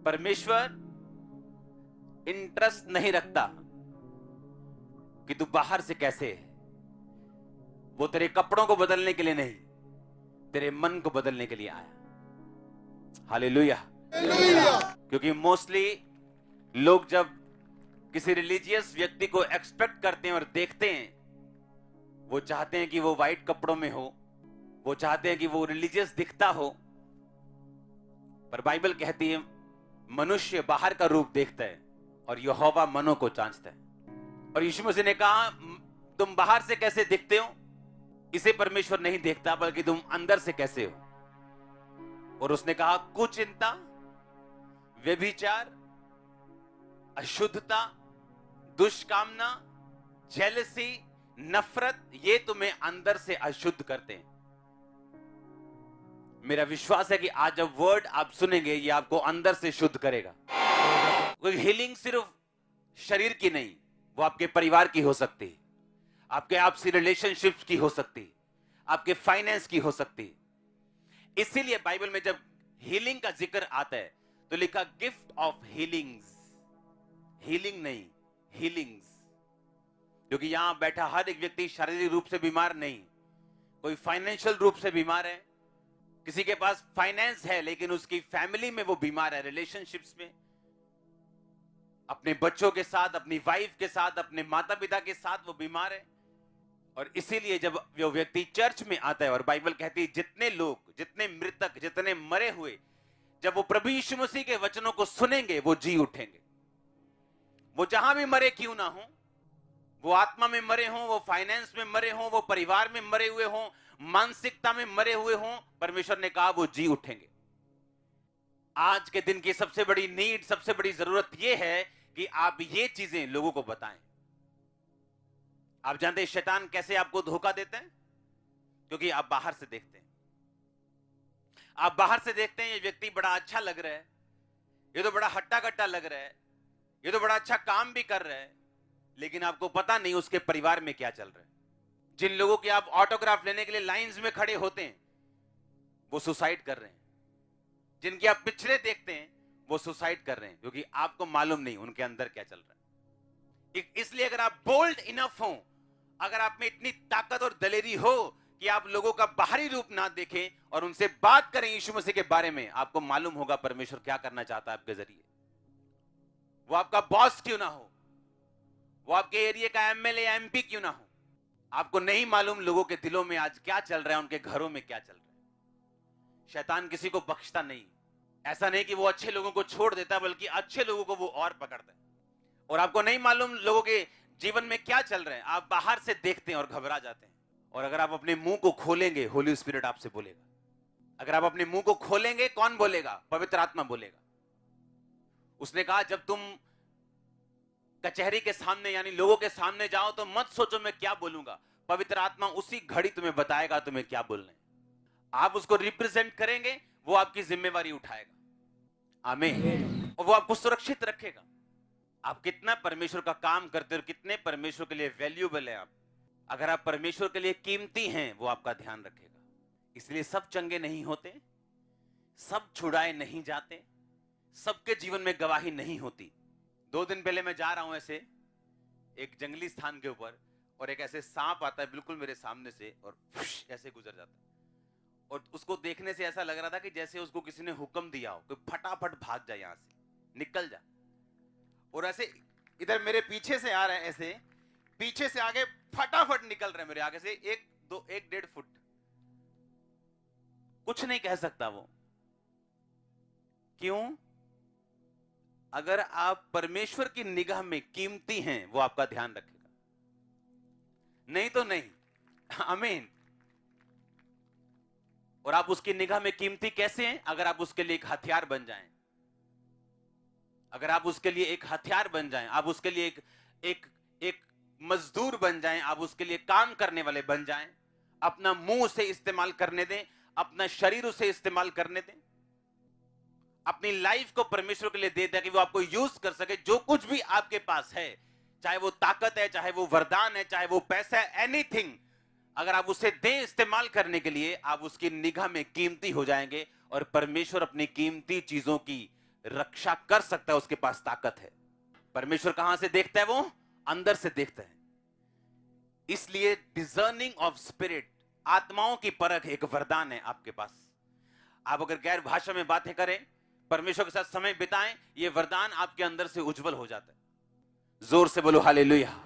परमेश्वर इंटरेस्ट नहीं रखता कि तू बाहर से कैसे है। वो तेरे कपड़ों को बदलने के लिए नहीं, तेरे मन को बदलने के लिए आया। हालेलुया। क्योंकि मोस्टली लोग जब किसी रिलीजियस व्यक्ति को एक्सपेक्ट करते हैं और देखते हैं, वो चाहते हैं कि वो व्हाइट कपड़ों में हो, वो चाहते हैं कि वो रिलीजियस दिखता हो। पर बाइबल कहती है मनुष्य बाहर का रूप देखता है और यहोवा मनों को जांचता है। और यीशु मसीह ने कहा तुम बाहर से कैसे दिखते हो इसे परमेश्वर नहीं देखता, बल्कि तुम अंदर से कैसे हो। और उसने कहा कुचिंता, व्यभिचार, अशुद्धता, दुष्कामना, जेलसी, नफरत, ये तुम्हें अंदर से अशुद्ध करते हैं। मेरा विश्वास है कि आज जब वर्ड आप सुनेंगे ये आपको अंदर से शुद्ध करेगा। कोई हीलिंग सिर्फ शरीर की नहीं, वो आपके परिवार की हो सकती है, आपके आपसी रिलेशनशिप्स की हो सकती है, आपके फाइनेंस की हो सकती है। इसीलिए बाइबल में जब हीलिंग का जिक्र आता है तो लिखा गिफ्ट ऑफ हीलिंग्स, हीलिंग नहीं हीलिंग्स। क्योंकि यहां बैठा हर एक व्यक्ति शारीरिक रूप से बीमार नहीं, कोई फाइनेंशियल रूप से बीमार है, किसी के पास फाइनेंस है लेकिन उसकी फैमिली में वो बीमार है, रिलेशनशिप्स में, अपने बच्चों के साथ, अपनी वाइफ के साथ, अपने माता पिता के साथ वो बीमार है। और इसीलिए जब वो व्यक्ति चर्च में आता है और बाइबल कहती है जितने लोग, जितने मृतक, जितने मरे हुए, जब वो प्रभु यीशु मसीह के वचनों को सुनेंगे वो जी उठेंगे। वो जहां भी मरे क्यों ना हो, वो आत्मा में मरे हों, वो फाइनेंस में मरे हों, वो परिवार में मरे हुए हों, मानसिकता में मरे हुए हों, परमेश्वर ने कहा वो जी उठेंगे। आज के दिन की सबसे बड़ी नीड, सबसे बड़ी जरूरत यह है कि आप ये चीजें लोगों को बताएं। आप जानते हैं शैतान कैसे आपको धोखा देते हैं? क्योंकि आप बाहर से देखते हैं, आप बाहर से देखते हैं ये व्यक्ति बड़ा अच्छा लग रहा है, ये तो बड़ा हट्टा कट्टा लग रहा है, ये तो बड़ा अच्छा काम भी कर रहा है, लेकिन आपको पता नहीं उसके परिवार में क्या चल रहा है। जिन लोगों के आप ऑटोग्राफ लेने के लिए लाइंस में खड़े होते हैं वो सुसाइड कर रहे हैं, जिनके आप पिछले देखते हैं वो सुसाइड कर रहे हैं, क्योंकि आपको मालूम नहीं उनके अंदर क्या चल रहा है। इसलिए अगर आप बोल्ड इनफ हो, अगर आप में इतनी ताकत और दलेरी हो कि आप लोगों का बाहरी रूप ना देखें और उनसे बात करें यीशु मसीह के बारे में, आपको मालूम होगा परमेश्वर क्या करना चाहता है आपके जरिए। वो आपका बॉस क्यों ना हो, वो आपके एरिया का एमएलए या एमपी क्यों ना हो, आपको नहीं मालूम लोगों के दिलों में आज क्या चल रहा है, उनके घरों में क्या चल रहा है। शैतान किसी को बख्शता नहीं। ऐसा नहीं कि वो अच्छे लोगों को छोड़ देता, बल्कि अच्छे लोगों को वो और पकड़ता है। और आपको नहीं मालूम लोगों के जीवन में क्या चल रहा है, आप बाहर से देखते हैं और घबरा जाते हैं। और अगर आप अपने मुंह को खोलेंगे, होली स्पिरिट आपसे बोलेगा। अगर आप अपने मुंह को खोलेंगे, कौन बोलेगा? पवित्र आत्मा बोलेगा। उसने कहा जब तुम कचहरी के सामने यानी लोगों के सामने जाओ तो मत सोचो मैं क्या बोलूंगा, पवित्र आत्मा उसी घड़ी तुम्हें बताएगा तुम्हें क्या बोलना है। आप उसको रिप्रेजेंट करेंगे, वो आपकी जिम्मेवारी उठाएगा। आमीन। और वो आपको सुरक्षित रखेगा। आप कितना परमेश्वर का काम करते हो, कितने परमेश्वर के लिए वैल्यूएबल है आप। अगर आप परमेश्वर के लिए कीमती हैं, वो आपका ध्यान रखेगा। इसलिए सब चंगे नहीं होते, सब छुड़ाए नहीं जाते, सबके जीवन में गवाही नहीं होती। 2 दिन पहले मैं जा रहा हूं ऐसे एक जंगली स्थान के ऊपर, और एक ऐसे सांप आता है बिल्कुल मेरे सामने से और ऐसे गुजर जाता है। और उसको देखने से ऐसा लग रहा था कि जैसे उसको किसी ने हुक्म दिया हो कि फटाफट भाग जा, यहां से निकल जा। और ऐसे इधर मेरे पीछे से आ रहा है, ऐसे पीछे से आगे फटाफट निकल रहा है मेरे आगे से 1-1.5 फुट। कुछ नहीं कह सकता वो। क्यों? अगर आप परमेश्वर की निगाह में कीमती हैं, वो आपका ध्यान रखेगा, नहीं तो नहीं। आमीन। और आप उसकी निगाह में कीमती कैसे हैं? अगर आप उसके लिए एक हथियार बन जाएं, अगर आप उसके लिए एक हथियार बन जाएं, आप उसके लिए एक मजदूर बन जाएं, आप उसके लिए काम करने वाले बन जाएं, अपना मुंह उसे इस्तेमाल करने दें, अपना शरीर उसे इस्तेमाल करने दें, अपनी लाइफ को परमेश्वर के लिए दे दें कि वो आपको यूज कर सके। जो कुछ भी आपके पास है, चाहे वो ताकत है, चाहे वो वरदान है, चाहे वो पैसा है, एनीथिंग, अगर आप उसे दें इस्तेमाल करने के लिए, आप उसकी निगाह में कीमती हो जाएंगे और परमेश्वर अपनी कीमती चीजों की रक्षा कर सकता है, उसके पास ताकत है। परमेश्वर कहां से देखता है? वो अंदर से देखता है। इसलिए डिजर्निंग ऑफ स्पिरिट, आत्माओं की परख एक वरदान है आपके पास। आप अगर गैर भाषा में बातें करें, परमेश्वर के साथ समय बिताएं, यह वरदान आपके अंदर से उज्जवल हो जाता है। जोर से बोलो हालेलुया।